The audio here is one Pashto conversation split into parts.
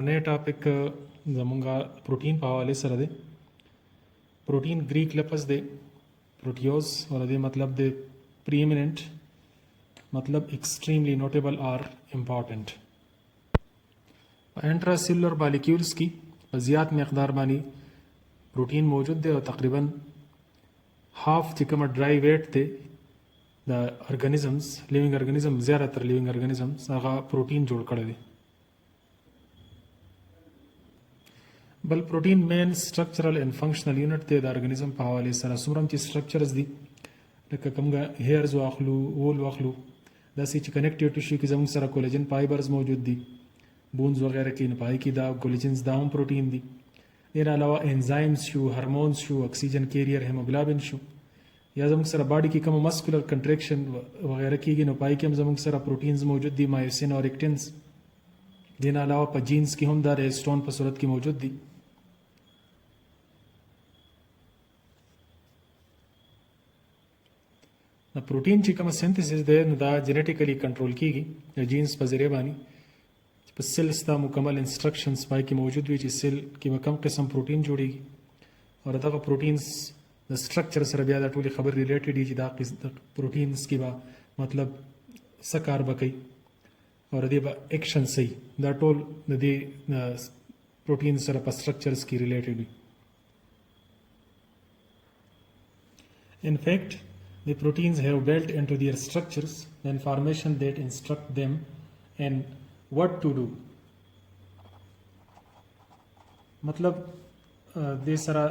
नए टॉपिक जमूंगा प्रोटीन په حواله سره دی. Protein Greek लफ्ज़ दे प्रोटियोस और दे मतलब दे प्रीएमिनेंट मतलब एक्सट्रीमली नोटेबल और इम्पॉर्टेंट. इंट्रासेलुलर मॉलिक्यूल्स की ज़्यादा मकदार बानी प्रोटीन मौजूद दे और तकरीबन हाफ चिकम ड्राई वेट थे द ऑर्गेनिजम्स लिविंग ऑर्गेनिज्म ज़्यादातर लिविंग ऑर्गेनिजम्स आगा प्रोटीन जोड़ कर दे. बल protein main structural and functional unit थे the organism په حواله سره څومره چې سټرکچرز دي لکه کومه هیرز واخلو وول واخلو داسې چې کنیکټیو ټیشو کې زموږ سره کولاجن فایبرز موجود دي بونز وغیرہ کې نه پای کې دا کولاجنز دا هم پروټین دي. دې علاوه انزایمز شو هورمونز شو اکسیجن کیریئر هیموګلوبین شو یا زموږ سره باډي کې کوم مسکولر کنټریکشن وغیرہ کېږي نو پای کې هم زموږ سره پروټینز موجود دي مایوسین اور ایکټینز. دې علاوه په جینز کې هم دا ریسټون په صورت کې موجود دي. د پروټین چې کوم سنتھسس دی نو دا جینیټیکلی کنټرول کیږي د جینز په ذریعہ باندې چې په سیل ستا مکمل انسټرکشنز پای کې موجود وي چې سیل کې به کوم قسم پروټین جوړیږي او دغه پروټینز د سټرکچر سره بیا د ټولې خبر ریلیټډ دي چې دا پروټینز کې به مطلب څه کار به کوي او دې به ایکشن صحیح دا ټول د دې پروټین سره په سټرکچرز کې ریلیټډ وي. In fact, the proteins have built into their structures the information that instruct them and what to do. मतलब दे सारा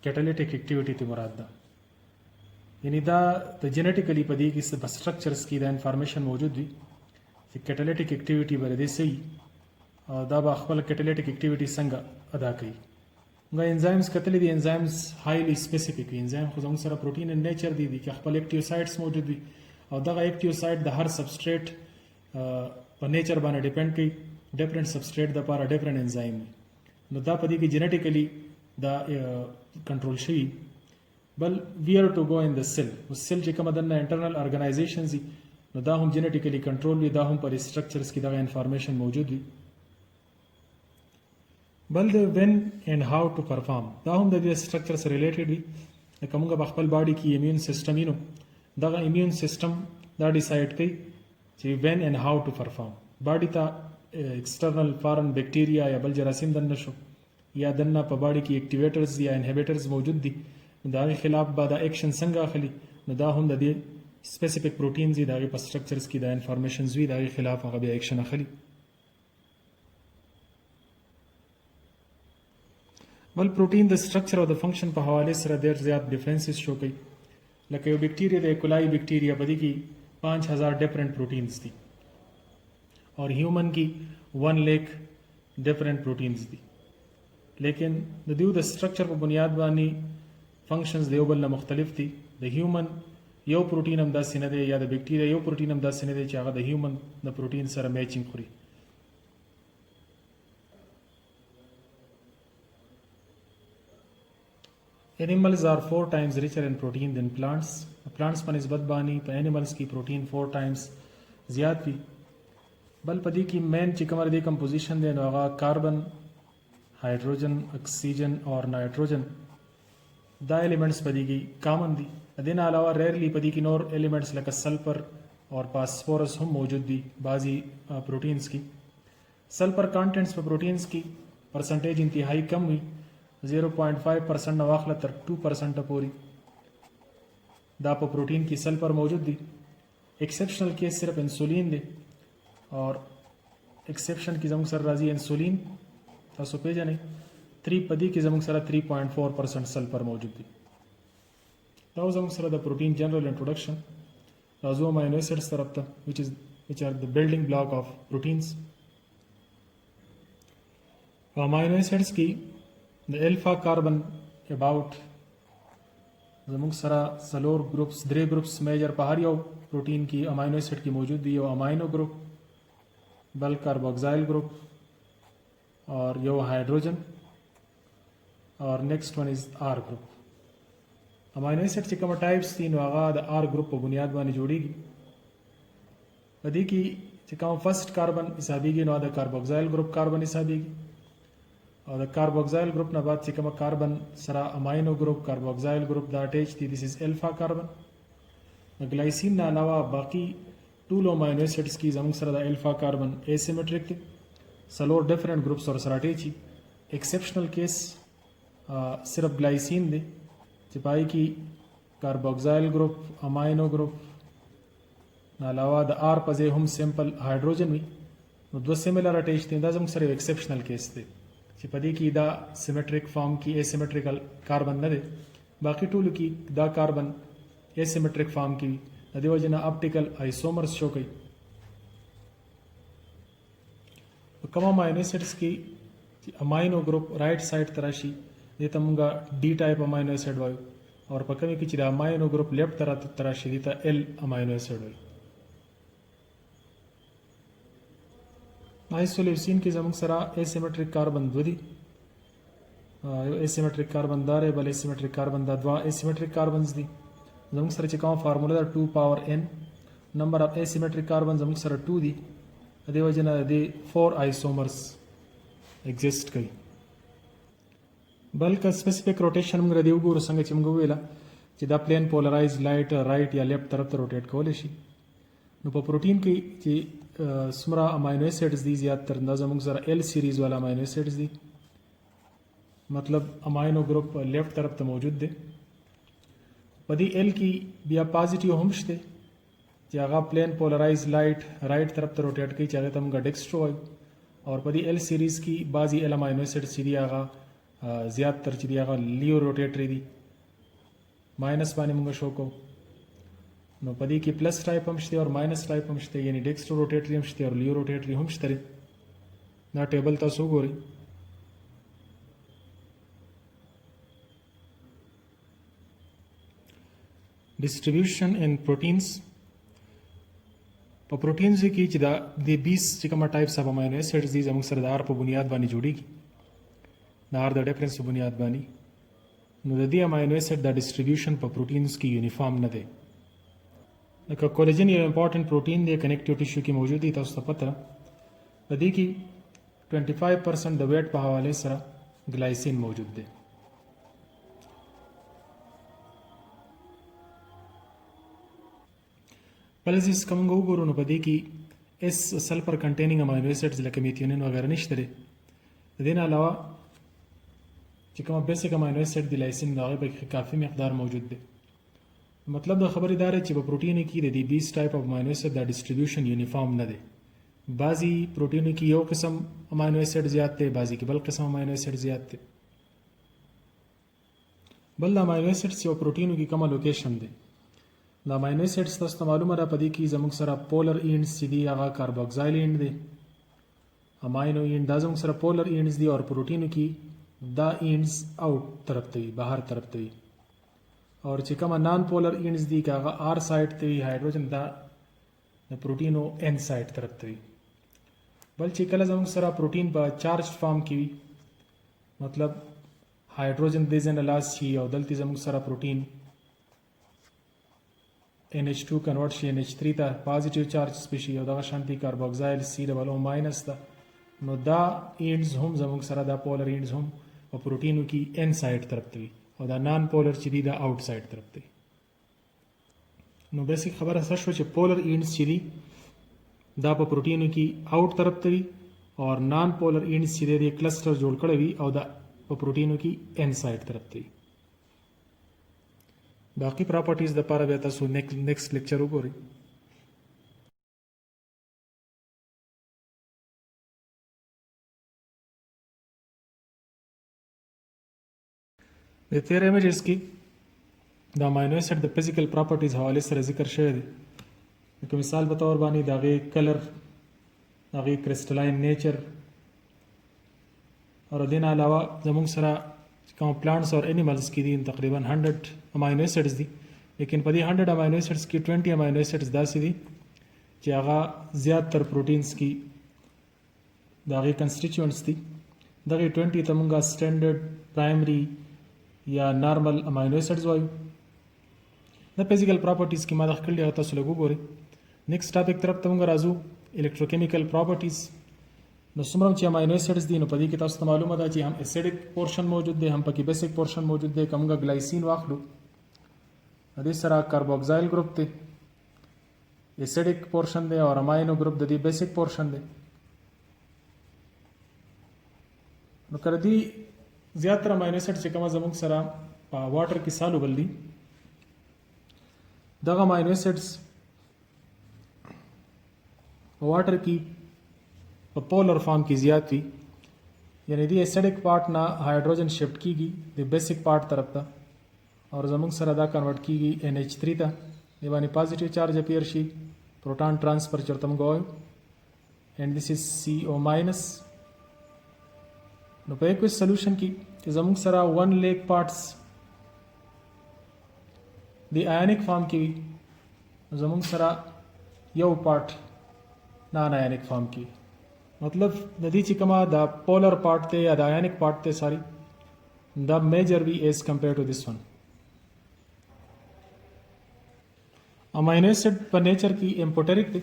catalytic activity ती मुराद दा यानी दा द जेनेटिकली पदी की स्ट्रक्चर्स की दा इंफॉर्मेशन मौजूद हुई कि कैटालिटिक एक्टिविटी बरे दे सही दा बा खपल कैटालिटिक एक्टिविटी संग अदा कई एंजाइम्स कतले दी एंजाइम्स हाईली स्पेसिफिक एंजाइम खुद सर प्रोटीन इन नेचर दी कि खपल एक्टिव साइट्स मौजूद हुई और दगा एक्टिव साइट द हर सबस्ट्रेट पर नेचर बाने डिपेंड की डिफरेंट सबस्ट्रेट द पारा डिफरेंट एंजाइम नो दा पदी की जेनेटिकली द कंट्रोल शी बल where to go in the cell उस सेल जे कम दन इंटरनल ऑर्गेनाइजेशंस नो दा हम जेनेटिकली कंट्रोल हुई दा हम पर स्ट्रक्चर्स की दगा इंफॉर्मेशन मौजूद हुई बल द when and how to perform दा हम द स्ट्रक्चर से रिलेटेड भी कमूंगा बखपल बॉडी की इम्यून सिस्टम इनो दा इम्यून सिस्टम दा डिसाइड कई कि when and how to perform body ता एक्सटर्नल फॉरेन बैक्टीरिया या बल जरासीम दन नशो या दन्ना पर बॉडी की एक्टिवेटर्स या इनहिबिटर्स मौजूद दी दा के खिलाफ बादा एक्शन संगा खली दा हम द स्पेसिफिक प्रोटीन्स दा के स्ट्रक्चर्स की दा इंफॉर्मेशंस भी दा के खिलाफ हगा एक्शन खली. बल प्रोटीन द स्ट्रक्चर और द फंक्शन पर हवाले से देर ज़्यादा डिफरेंसेस शो कई लगे यो बैक्टीरिया द कोलाई बैक्टीरिया बदी की 5000 डिफरेंट प्रोटीन्स थी और ह्यूमन की 1 लाख डिफरेंट प्रोटीन्स थी लेकिन द स्ट्रक्चर पर बुनियाद बानी फंक्शंस देवबल मुख्तलिफ थी. द ह्यूमन यो प्रोटीन हम दस सिने दे या द बैक्टीरिया यो प्रोटीन हम दस सिने दे चाहे the human the protein sir matching खुरी. Animals are 4 times richer in protein than plants. Plants पर निस्बत बानी पर एनिमल्स की प्रोटीन 4 times ज़्यादा भी बल पदी की मेन चिकमर दी कंपोजिशन दे नोगा कार्बन हाइड्रोजन ऑक्सीजन और नाइट्रोजन दा एलिमेंट्स पदी की कामन दी. दिन अलावा रेयरली पदी की नोर एलिमेंट्स लगा सल्फर और फास्फोरस हम मौजूद दी बाजी प्रोटीन्स की. सल्फर कंटेंट्स पर प्रोटीन्स की परसेंटेज इंतहाई कम हुई 0.5% नवाखला तर 2% पूरी दा पर प्रोटीन की सल्फर मौजूद दी. एक्सेप्शनल केस सिर्फ इंसुलिन दे और एक्सेप्शन की जमुक सर राजी इंसुलिन तासो पे जाने 3 पदी की जमुक सर 3.4% सल्फर मौजूद दी. Now जमुक सर द प्रोटीन जनरल इंट्रोडक्शन राजो अमीनो एसिड्स तरफ था which are the building block of proteins. Amino acids की the alpha carbon about जमुक सरा सलोर ग्रुप्स 3 ग्रुप्स मेजर पहाड़ यो प्रोटीन की अमीनो एसिड की मौजूद यो अमीनो ग्रुप बल कार्बोक्साइल ग्रुप और यो हाइड्रोजन और next one is R group. Amino acid के टाइप्स 3 वागा द आर ग्रुप पर बुनियाद बानी जोड़ेगी. वदी की چې کوم فرست کاربن حسابيږي نو د کاربوکسایل ګروپ کاربن حسابيږي او د کاربوکسایل ګروپ نه بعد چې کوم کاربن سره امینو ګروپ کاربوکسایل ګروپ دا اٹیچ دي دیس از الفا کاربن ګلایسین نه علاوه باقی ټول امینو اسیډز کی زموږ سره د الفا کاربن اسیمیټریک دي سلور ډیفرنٹ ګروپس سره اٹیچ دي ایکسپشنل کیس صرف ګلایسین دی چې پای کی کاربوکسایل ګروپ امینو ګروپ نه علاوه د آر په ځای هم سمپل هایدروجن وي نو دوه سیمیلر اٹیچ دي دا زموږ سره ایکسپشنل کیس دی چې په دې کې دا سیمیټریک فارم کې اسیمیټریکل کاربن نه دی باقی ټولو کې دا کاربن اسیمیټریک فارم کې وي د دې وجه نه اپټیکل آیسومرز شو کوي په کوم امینو اسیډز کې چې امینو ګروپ رائټ سایډ ته راشي دې ته موږ ډي ټایپ امینو اسیډ وایو او په کومه کې چې د امینو ګروپ لیفټ طرف ته راشي دې ته ال امینو اسیډ وایو آیسولیوسین کې زموږ سره اسیمیټریک کاربن دو دي یو اسیمیټریک کاربن دار بل اسیمیټریک کاربن دا دوا اسیمیټریک کاربنز دي زموږ سره چې کوم فارمولا ده 2 پاور n نمبر اف اسیمیټریک کاربن زموږ سره 2 دي د دې وجه نه د 4 آیسومرز ایگزیسټ کوي بلکې سپیسیفیک روټیشن موږ ردی وګورو څنګه چې موږ ویلا چې دا پلین پولرایز لایټ رائټ یا لیفټ طرف ته روټیټ کولی شي نو په پروتین کې چې سمرا امینو اسیډز دي زیات تر اندازه موږ سره ال سیریز والا امینو اسیډز دي مطلب امینو ګروپ لیفټ طرف ته موجود دی په دې ال کې بیا پازیټیو هم شته چې هغه پلین پولرایز لایټ رائټ طرف ته روټیټ کوي چې هغه ته موږ ډیکسټرو وایو اور په دې ال سیریز کې بعضی ال امینو اسیډز چې دي هغه زیات تر چې دی هغه لیو روټیټری دي ماینس باندې موږ شو کوو نو په دې کې پلس ټایپ هم شته او ماینس ټایپ هم شته یعنی ډیکسټرو روټیټری هم شته او لیو روټیټری هم شته دا ټیبل تاسو وګورئ ډیسټریبیوشن ان پروټینز په پروټینز کې چې دا د 20 چې کومه ټایپس اف امینو اسیډز دي زموږ سره د آر په بنیاد باندې جوړیږي د آر د ډیفرنس په بنیاد باندې نو د دې امینو اسیډ د ډیسټریبیوشن په پروټینز کې یونیفارم نه دی لکه کولاجن یو امپورټنٹ پروټین دی کنیکټیو ټیشو کې موجود دی تاسو ته پته په دې کې 25% د ویټ په حواله سره ګلایسین موجود دی بل ځکه کوم وګورو نو په دې کې اس سلفر کنټینینګ امینو اسیډز لکه میثیونین وغیرہ نشته دی د دې نه علاوه چې کوم بیسیک امینو اسیډ دی لایسین هغه په کافي مقدار موجود دی مطلب د خبرې دار چې په پروتین کې د دې 20 ټایپ اف امینو اسیډ د ډیسټریبیوشن یونیفارم نه دی بعضی پروتین کې یو قسم امینو اسیډ زیات دی بعضی کې بل قسم امینو اسیډ زیات دی بل امینو اسیډ یو پروتین کې کومه لوکیشن دی د امینو اسیډ تاسو ته معلومه ده په دې کې زموږ سره پولر اینډز چې دی هغه کاربوکسایل اینډ دی امینو اینډ دا زموږ سره پولر اینډز دی او پروتین کې دا اینډز آؤٹ طرف ته وي بهر طرف ته وي اور چې کومه نان پولر اینډز دي هغه آر سایډ ته وي هایدروجن دا د پروتینو ان سایډ طرف ته وي بل چې کله زموږ سره پروتین په چارج فارم کې وي مطلب هایدروجن د ځنه لاس شي او دلته زموږ سره پروتین NH2 کنورټ شي NH3 ته پازیټیو چارج سپیشي او دغه شانتي کاربوکسایل COO ماینس ده نو دا اینډز هم زموږ سره دا پولر اینډز هم په پروتینو کې ان سایډ طرف ته وي او دا نان پولر چې دي دا آؤٹ سایډ طرف ته وي نو بیسیک خبره څه شو چې پولر اینډز چې دي دا په پروتینو کې آؤٹ طرف ته وي او نان پولر اینډز چې دي کلسټر جوړ کړی وي او دا په پروتینو کې ان سایډ طرف ته وي باقی پراپرټیز د لپاره بیا تاسو نیکسټ لیکچر وګورئ د تیر ایمیجز کې د امینو اسیډ د فزیکل پراپرټیز حواله سره ذکر شوی دی لکه مثال په تور باندې د هغې کلر د هغې کرسټلاین نیچر او د دې نه علاوه زموږ سره کوم پلانټس اور انیملز کې دي تقریبا 100 امینو اسیډز دي لیکن په دې 100 امینو اسیډز کې 20 امینو اسیډز داسې دي چې هغه زیات تر پروټینز کې د هغې کنسټیچوئنټس دي دغې 20 ته موږ سټینډرډ پرایمري یا نارمل امینو اسیډز وایو د فزیکل پراپرټیز کې ما د ښکلي هغه تاسو لږ وګورئ نیکسټ ټاپک طرف ته موږ راځو electrochemical properties. نو څومره چې امینو ایسډز دي نو په دې کې تاسو ته معلومه ده چې هم اسیډک پورشن موجود دی هم پکې بیسیک پورشن موجود دی. کومه ګلایسین واخلو د دې سره کاربوکسایل گروپ دی اسیډک پورشن دی او امینو گروپ د دې بیسیک پورشن دی. نو کړه دي زیاتره امینو ایسډ چې کومه زموږ سره په واټر کې سالوبل دي دغه امینو ایسډز په واټر کې په پولر فارم کې زیات وي یعنی دی اسیډک پارت نه هایدروجن شفٹ کیږي د بیسیک پارت طرف ته او زموږ سره دا کنورټ کیږي NH3 ته دی باندې پازیټیو چارج اپیر شي پروټون ټرانسفر چرته موږ وایو and this is CO minus. نو په ایکوس سولوشن کې چې زموږ سره 1 لیک پارټس دی آیونیک فارم کې وي زموږ سره یو پارت نان آیونیک فارم کې मतलब د دې چې کومه د پولر پارت ته یا د آیونیک پارت ته ساری دا میجر وی ایز کمپیر ټو دیس ون. امینو ایسډ په نیچر کې امپوټریک دی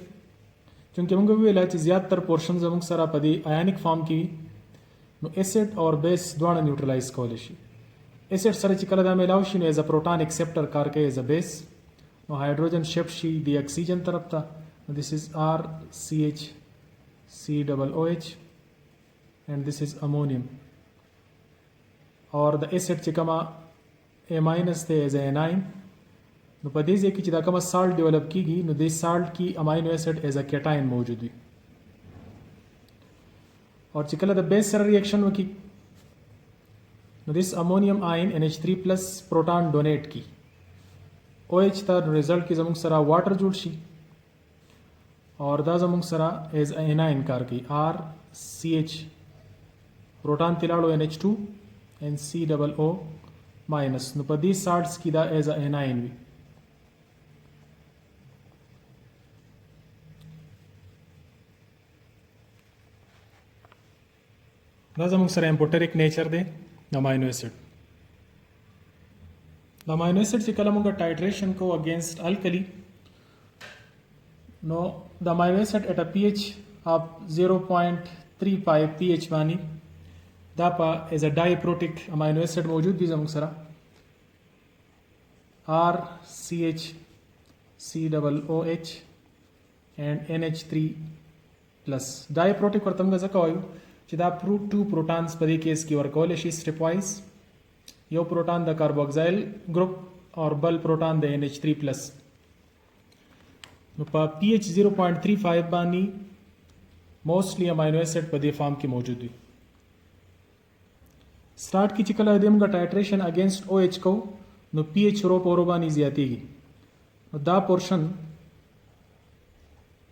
چونکه موږ ویل چې زیاتره پورشن زموږ سره په دې آیونیک فارم کې نو ایسډ اور بیس دواړه نیوټرلایز کول شي. ایسډ سره چې کله دا میلاو شي نو ایز ا پروټون ایکسپټر کار کوي ایز ا بیس نو هایدروجن شفٹ شي د اکسیجن طرف ته. this is RCH COOH and this is ammonium और the acid چې کومه A minus ته as a anion نو په دې ځای کې چې دا کومه سالټ ډیولپ کیږي نو دې سالټ کې امینو ایسډ as a cation موجود وي اور چې کله د بیس سره ریاکشن وکړي نو this ammonium ion NH3 plus proton donate کی OH ته رزلټ کې زموږ سره واټر جوړ شي और دا زموږ سره ایز اناین کار کوي RCH پروټون تلاړو NH2 and COO minus نو په دې سالټس کې دا ایز اناین وي. دا زموږ سره امپوټریک نیچر دی د امینو ایسډ. د امینو ایسډ چې کله موږ ټایټریشن کو اگینست الکلی نو the amino acid at a pH of 0.35 pH باندې دا په as a diprotic amino acid موجود دي زموږ سره RCH COOH and NH3 plus diprotic ورته موږ ځکه وایو چې دا two protons په دې کیس کې ورکول شي step wise یو پروټون د کاربوکسایل ګروپ او بل پروټون د NH3 plus نو په pH 0.35 باندې موستلی امینو ایسډ په دې فارم کې موجود وي. سٹارټ کې چې کله د موږ ټایټریشن اگینست OH کو نو pH رو پورو باندې زیاتېږي نو دا پورشن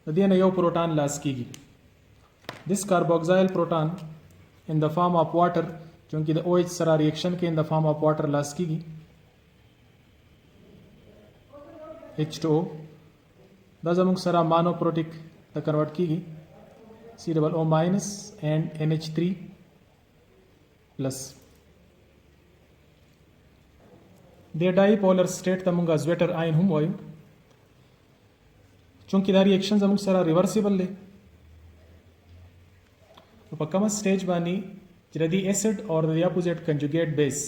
د دې نه یو پروټون لاس کیږي this carboxyl proton in the form of water چونکه د OH سره ریاکشن کې in the form of water لاس کیږي H2O دا زموږ سره مانوپروټیک ته کنورټ کیږي COO minus and NH3 plus د ډایپولر سټیټ ته موږ زویټر آین هم وایو چونکه دا ریاکشن زموږ سره ریورسیبل دی په کومه سټیج باندې چې د ایسډ اور د اپوزیټ کنجوګیټ بیس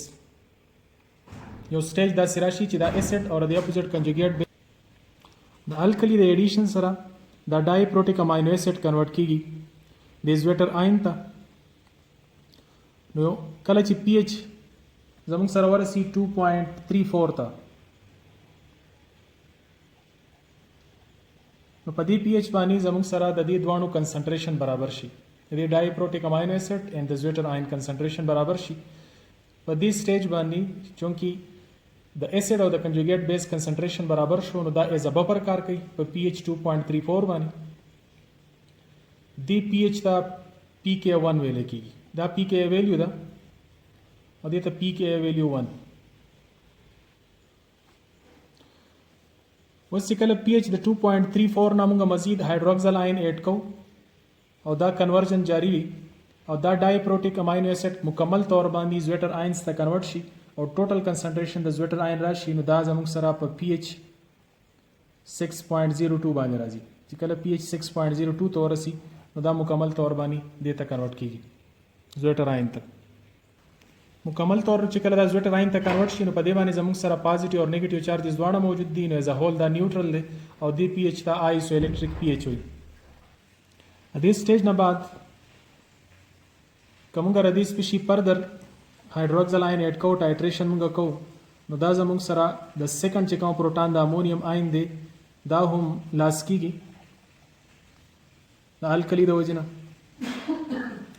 یو سټیج دا سراشي چې دا ایسډ اور د اپوزیټ کنجوګیټ بیس د الکلی د ایډیشن سره دا ډایپروټیک امینو ایسډ کنورټ کیږي د زویټر آین ته نو کله چې pH زموږ سره ورسي 2.34 ته نو په دې pH باندې زموږ سره د دې دوانو کنسنټریشن برابر شي د ډایپروټیک امینو ایسډ اند د زویټر آین کنسنټریشن برابر شي په دې سټیج باندې چونکی د ایسډ او د کنجوګیټ بیس کنسنټریشن برابر شو نو دا ایز ا بفر کار کوي په pH 2.34 باندې دی pH ته pK1 ویل کیږي دا pK ویلیو ده او دې ته pK ویلیو 1 اوس چې کله pH د 2.34 نه موږ مزید هایدروکسل آین اډ کو او دا کنورژن جاری وي او دا ډایپروټیک امینو ایسډ مکمل طور باندې زویټر آینز ته کنورټ شي او ټوټل کنسنټریشن د زویټر آین راشي نو دا زموږ سره په pH 6.02 باندې راځي چې کله pH 6.02 ته ورسي نو دا مکمل طور باندې دې ته کنورټ کیږي زویټر آین ته. مکمل طور چې کله دا زویټر آین ته کنورټ شي نو په دې باندې زموږ سره پازیټیو او نیگیټیو چارجز دواړه موجود دي، نو ایز ا هول دا نیوټرل دی او دې pH ته آیسو الیکټریک pH وي. دې سټیج نه بعد کومه ردی سپیشي فردر هایدروکسل آین اډ کو ټایټریشن موږ کوو نو دا زموږ سره د سیکنډ چې کوم پروټون د امونیم آین دی دا هم لاس کیږي د الکلی د وجنه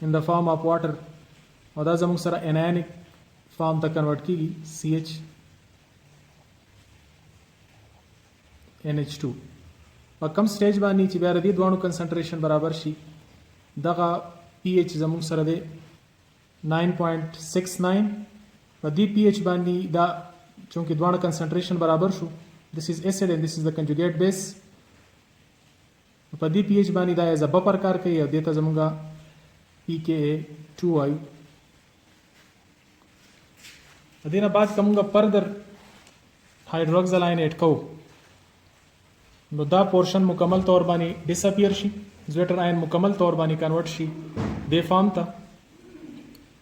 in the form of water او دا زموږ سره انایونیک فارم ته کنورټ کیږي CH NH2 په کم سټیج باندې چې بیا د دې دوه کنسنټریشن برابر شي دغه pH زموږ سره دی 9.69 په دې pH باندې دا چونکه دوه کنسنټریشن برابر شو this is acid and this is the conjugate base په دې pH باندې دا ایز ا بفر کار کوي او دته زموږه pKa2 وایو. دینه بعد کومه فردر هایدروکسل آین اډ کو نو دا پورشن مکمل طور باندې ډیساپیر شي زویټر آین مکمل طور باندې کنورټ شي د فارم ته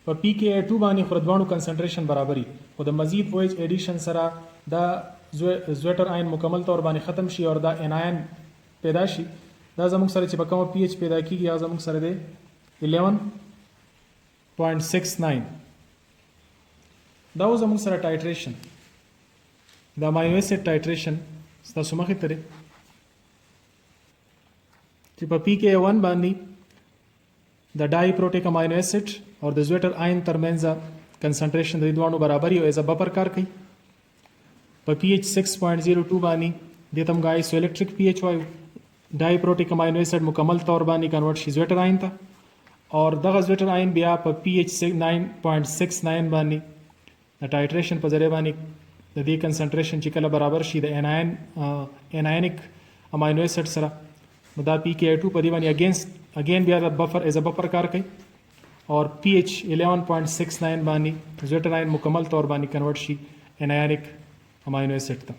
په pKa2 باندې خردوانو کنسنټریشن برابري خو د مزید OH ایډیشن سره دا زویټر آین مکمل طور باندې ختم شي او دا اناین پیدا شي دا زموږ سره چې په کومه pH پیدا کیږي یا زموږ سره دی 11.69 دا زموږ سره ټایټریشن دا امینو اسید ټایټریشن ستاسو مخې ته دی چې په pKa1 باندې د ډای پروټیک امینو اسید او د زویټر آین ترمنځ کنسنټریشن د دوه برابري او ایز ا بفر کار کوي. په pH 6.02 باندې د تم غایس الیکټریک pH وایو ډای پروټیک امینو اسید مکمل طور باندې کنورټ شي زویټر آین ته او دغه زویټر آین بیا په pH 9.69 باندې د ټایټریشن په ذریعہ باندې د دې کنسنټریشن چې کله برابر شي د انایونیک امینو اسید سره نو دا pKa2 په دې باندې اگین بیا د بفر ایز ا بفر کار کوي اور pH 11.69 باندې زویټر آین مکمل طور باندې کنورټ شي انایونیک امینو اسید ته.